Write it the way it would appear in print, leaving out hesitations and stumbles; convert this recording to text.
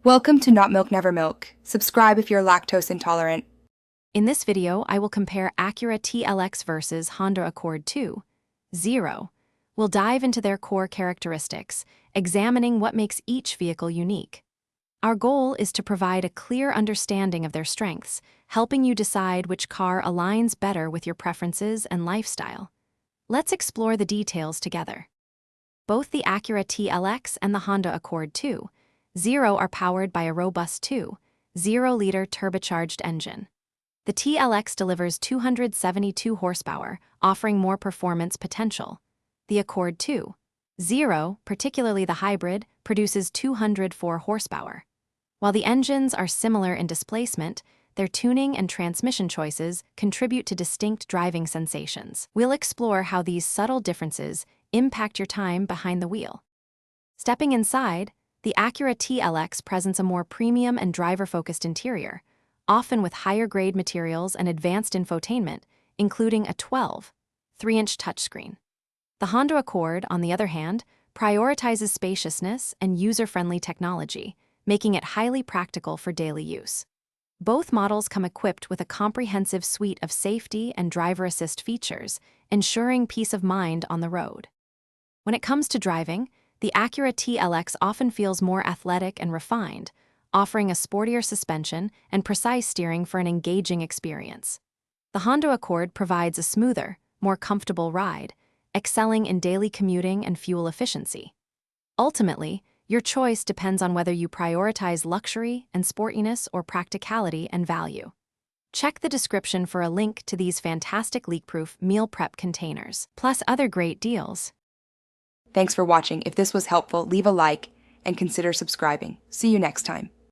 Welcome to Not Milk Never Milk. Subscribe if you're lactose intolerant. In this video, I will compare Acura TLX versus Honda Accord 2.0. We'll dive into their core characteristics, examining what makes each vehicle unique. Our goal is to provide a clear understanding of their strengths, helping you decide which car aligns better with your preferences and lifestyle. Let's explore the details together. Both the Acura TLX and the Honda Accord 2.0 are powered by a robust 2.0-liter turbocharged engine. The TLX delivers 272 horsepower, offering more performance potential. The Accord 2.0, particularly the hybrid, produces 204 horsepower. While the engines are similar in displacement, their tuning and transmission choices contribute to distinct driving sensations. We'll explore how these subtle differences impact your time behind the wheel. Stepping inside, the Acura TLX presents a more premium and driver-focused interior, often with higher-grade materials and advanced infotainment, including a 12.3-inch touchscreen. The Honda Accord, on the other hand, prioritizes spaciousness and user-friendly technology, making it highly practical for daily use. Both models come equipped with a comprehensive suite of safety and driver assist features, ensuring peace of mind on the road. When it comes to driving, the Acura TLX often feels more athletic and refined, offering a sportier suspension and precise steering for an engaging experience. The Honda Accord provides a smoother, more comfortable ride, excelling in daily commuting and fuel efficiency. Ultimately, your choice depends on whether you prioritize luxury and sportiness or practicality and value. Check the description for a link to these fantastic leak-proof meal prep containers, plus other great deals. Thanks for watching. If this was helpful, leave a like and consider subscribing. See you next time.